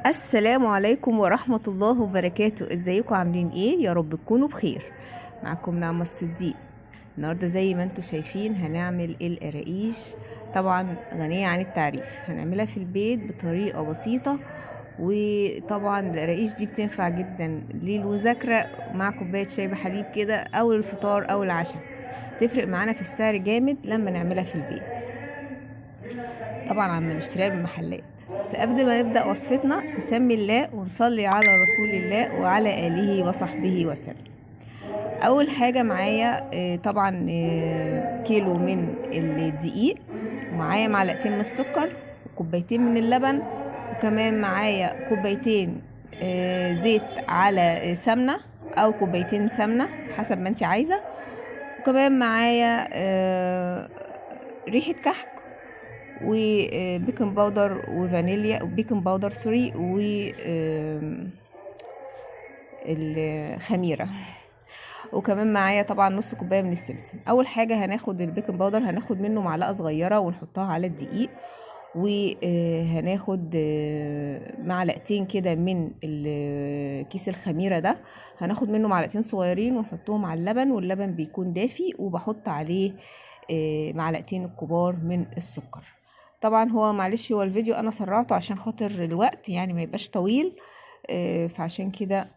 السلام عليكم ورحمة الله وبركاته. ازيكم عاملين ايه؟ يا رب تكونوا بخير. معكم نعمة الصديق. النهاردة زي ما انتوا شايفين هنعمل القراقيش، طبعا غنية عن التعريف. هنعملها في البيت بطريقة بسيطة، وطبعا القراقيش دي بتنفع جدا للمذاكرة مع كوباية شاي بحليب كده، او الفطار او العشاء. تفرق معانا في السعر جامد لما نعملها في البيت، طبعا عم نشتريها من محلات. بس قبل ما نبدأ وصفتنا نسمي الله ونصلي على رسول الله وعلى آله وصحبه وسلم. أول حاجة معايا طبعا كيلو من الدقيق، ومعايا معلقتين من السكر، وكوبايتين من اللبن، وكمان معايا كوبايتين زيت على سمنة، أو كوبايتين سمنة حسب ما انت عايزة. وكمان معايا ريحة كحك، وبيكنج باودر وفانيليا، وبيكنج باودر سوري، و الخميره. وكمان معايا طبعا نص كوبايه من السمسم. اول حاجه هناخد البيكنج باودر، هناخد منه معلقه صغيره ونحطها على الدقيق، وهناخد معلقتين كده من كيس الخميره ده، هناخد منه معلقتين صغيرين ونحطهم على اللبن، واللبن بيكون دافي، وبحط عليه معلقتين الكبار من السكر. طبعا هو معلش هو الفيديو انا سرعته عشان خاطر الوقت، يعني ما يبقاش طويل، فعشان كده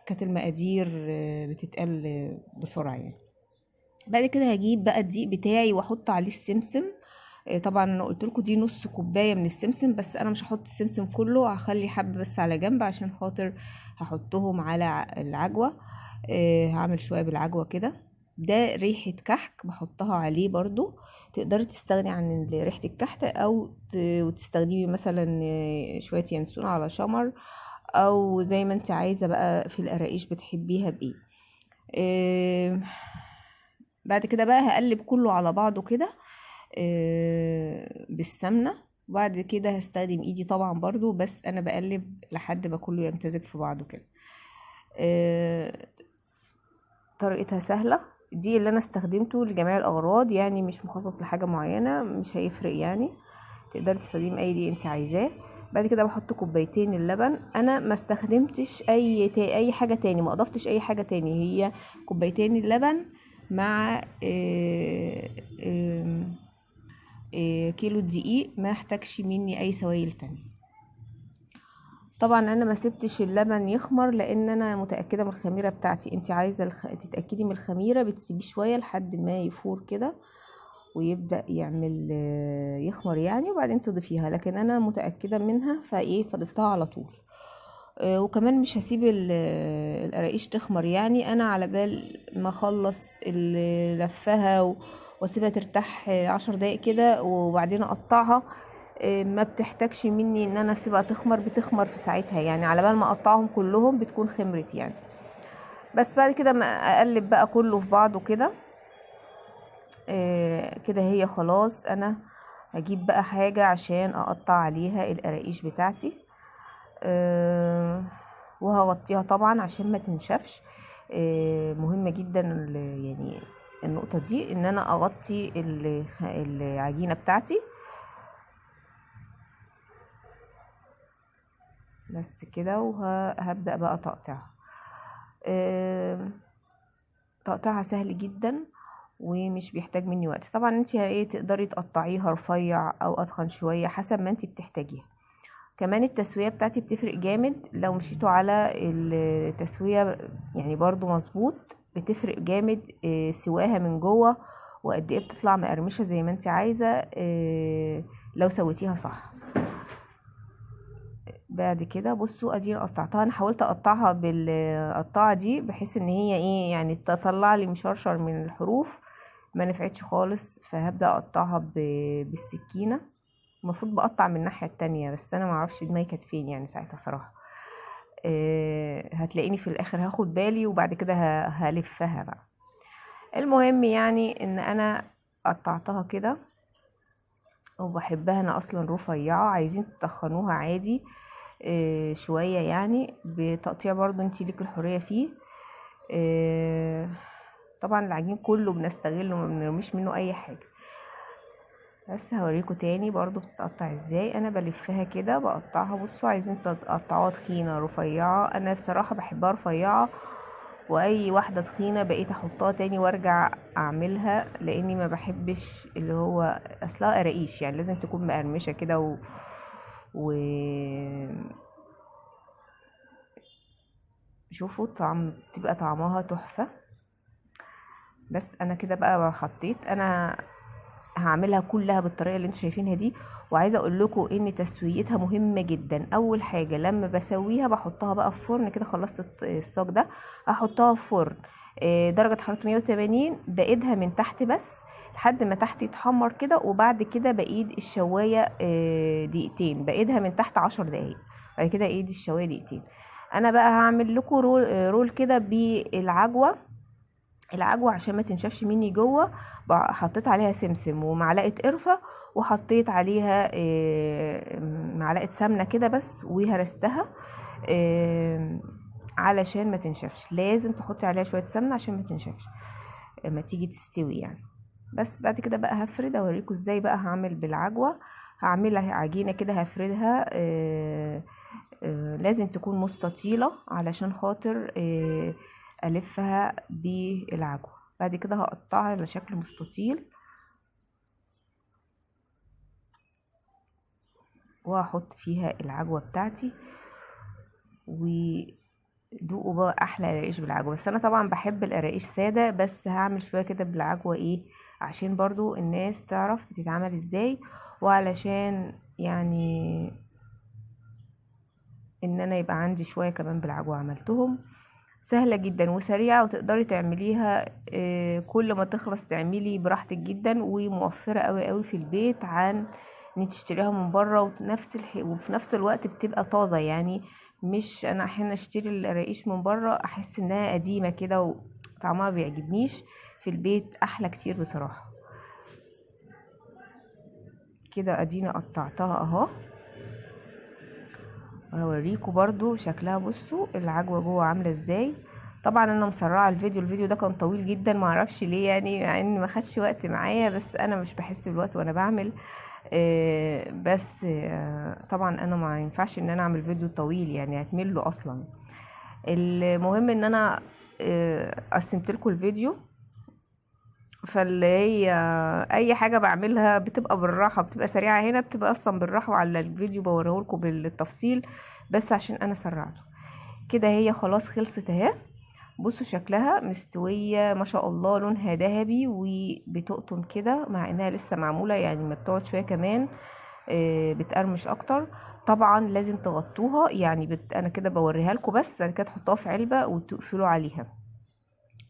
كانت المقادير بتتقال بسرعة يعني. بعد كده هجيب بقى الدقيق بتاعي واحط عليه السمسم. طبعا انا قلت لكم دي نص كوبايه من السمسم، بس انا مش هحط السمسم كله، هخلي حبه بس على جنب عشان خاطر هحطهم على العجوه. هعمل شويه بالعجوه كده. ده ريحه كحك بحطها عليه برضو. تقدري تستغني عن ريحه الكحك، او وتستخدمي مثلا شويه ينسون على شمر، او زي ما انت عايزه بقى في القراقيش بتحبيها بايه. بعد كده بقى هقلب كله على بعضه كده بالسمنة. وبعد كده هستخدم ايدي طبعا برضو، بس انا بقلب لحد ما كله يمتزج في بعضه كده. طريقتها سهلة، دي اللي انا استخدمته لجميع الاغراض، يعني مش مخصص لحاجة معينة، مش هيفرق يعني. تقدري تستخدمي اي دي انت عايزاه. بعد كده بحط كوبايتين اللبن. انا ما استخدمتش اي حاجة تاني، ما اضفتش اي حاجة تاني، هي كوبايتين اللبن مع كيلو الدقيق، ما احتاجش مني اي سوائل تانية. طبعا انا ما سبتش اللبن يخمر، لان انا متاكده من الخميره بتاعتي. انت عايزه تتاكدي من الخميره، بتسيبيه شويه لحد ما يفور كده ويبدا يعمل يخمر يعني، وبعدين تضيفيها. لكن انا متاكده منها فضفتها على طول. وكمان مش هسيب القراقيش تخمر، يعني انا على بال ما اخلص لفها واسيبها ترتاح 10 دقايق كده، وبعدين اقطعها. ما بتحتاجش مني ان انا اسيبها تخمر، بتخمر في ساعتها يعني، على بال ما اقطعهم كلهم بتكون خمرت يعني. بس بعد كده ما اقلب بقى كله في بعضه كده. كده هي خلاص. انا هجيب بقى حاجة عشان اقطع عليها القراقيش بتاعتي، وهغطيها طبعا عشان ما تنشفش. مهمة جدا يعني النقطة دي، ان انا اغطي العجينة بتاعتي. بس كده، وهبدأ بقى تقطيعها. تقطيعها سهل جدا ومش بيحتاج مني وقت. طبعا انت تقدري تقطعيها رفيع او اتخن شوية حسب ما انت بتحتاجيها. كمان التسوية بتاعتي بتفرق جامد، لو مشيتوا على التسوية يعني برضو مظبوط بتفرق جامد. سواها من جوه وقد ايه بتطلع مقرمشة زي ما انت عايزة لو سويتيها صح. بعد كده بصوا ادي قطعتها. انا حاولت اقطعها بالقطاعة دي بحيث ان هي يعني تطلع لي مشرشر من الحروف، ما نفعتش خالص. فهبدأ اقطعها بالسكينة. المفروض بقطع من الناحية التانية، بس انا معرفش دماغي كانت فين يعني ساعتها صراحة. هتلاقيني في الاخر هاخد بالي، وبعد كده هلفها بقى. المهم يعني ان انا قطعتها كده، وبحبها انا اصلا رفيعة. عايزين تتخنوها عادي شوية يعني، بتقطيع برضو انتي ليك الحرية فيه. طبعا العجين كله بنستغله، ما بنرميش منه اي حاجة. بس هوريكم تاني برضو بتتقطع ازاي. انا بلفها كده بقطعها. بصوا عايزين تقطعوها تخينه رفيعه، انا بصراحه بحبها رفيعه، واي واحده تخينه بقيت احطها تاني وارجع اعملها، لاني ما بحبش اللي هو اصلها قراقيش، يعني لازم تكون مقرمشه كده و... شوفوا طعم، تبقى طعمها تحفه. بس انا كده بقى حطيت، انا هعملها كلها بالطريقه اللي انتوا شايفينها دي. وعايزه اقول لكم ان تسويتها مهمه جدا. اول حاجه لما بسويها بحطها بقى في فرن كده، خلصت الصاج ده احطها في فرن درجه حراره 180، بايدها من تحت بس لحد ما تحت يتحمر كده، وبعد كده بايد الشوايه دقيقتين، بايدها من تحت 10 دقايق، بعد كده ايد الشوايه دقيقتين. انا بقى هعمل لكم رول رول كده بالعجوه. العجوة عشان ما تنشفش مني جوه حطيت عليها سمسم ومعلقة قرفة، وحطيت عليها معلقة سمنة كده بس، وهرستها علشان ما تنشفش. لازم تحطي عليها شوية سمنة عشان ما تنشفش ما تيجي تستوي يعني. بس بعد كده بقى هفرد، اوريكم ازاي بقى هعمل بالعجوة. هعملها عجينة كده هفردها لازم تكون مستطيلة علشان خاطر ألفها بالعجوة. بعد كده هقطعها على شكل مستطيل، وهحط فيها العجوة بتاعتي، ودوقوا بقى احلى قراقيش بالعجوة. بس انا طبعا بحب القراقيش سادة، بس هعمل شوية كده بالعجوة ايه عشان برضو الناس تعرف بتتعمل ازاي، وعلشان يعني ان انا يبقى عندي شوية كمان بالعجوة. عملتهم سهلة جدا وسريعة، وتقدري تعمليها كل ما تخلص تعملي براحتك جدا، وموفرة قوي قوي في البيت عن ان تشتريها من بره. وفي نفس الوقت بتبقى طازة يعني. مش انا احيانا اشتري القراقيش من بره احس انها قديمة كده وطعمها بيعجبنيش، في البيت احلى كتير بصراحة. كده ادينا قطعتها اهو، وهوريكم برضو شكلها. بصوا العجوة جوه عاملة ازاي. طبعا انا مسرعه الفيديو ده كان طويل جدا، معرفش ليه يعني، مع ان ما خدش وقت معايا، بس انا مش بحس بالوقت وانا بعمل بس طبعا انا ما ينفعش ان انا اعمل فيديو طويل يعني، هتمل له اصلا. المهم ان انا قسمت لكم الفيديو، فاللي هي اي حاجه بعملها بتبقى بالراحه، بتبقى سريعه هنا، بتبقى اصلا بالراحه، وعلى الفيديو بوريهولكم بالتفصيل، بس عشان انا سرعته. كده هي خلاص خلصت اهي. بصوا شكلها مستوية ما شاء الله، لونها ذهبي وبتقطن كده، مع انها لسه معمولة يعني، ما بتقعد شوية كمان بتقرمش اكتر. طبعا لازم تغطوها يعني انا كده بوريها لكم، بس بعد كده تحطوها في علبة وتقفلوا عليها.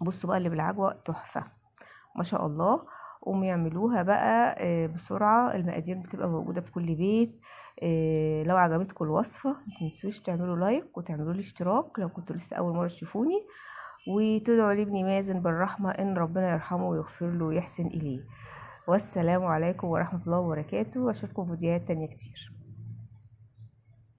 بصوا بقى اللي بالعجوة تحفة ما شاء الله. قوموا يعملوها بقى بسرعة، المقادير بتبقى موجودة في كل بيت. لو عجبتكم الوصفة متنسوش تعملوا لايك وتعملوا لي اشتراك لو كنتوا لسه اول مرة تشوفوني، وتدعوا لابني مازن بالرحمة ان ربنا يرحمه ويغفر له ويحسن اليه. والسلام عليكم ورحمة الله وبركاته، واشوفكم في فيديوهات تانية كتير.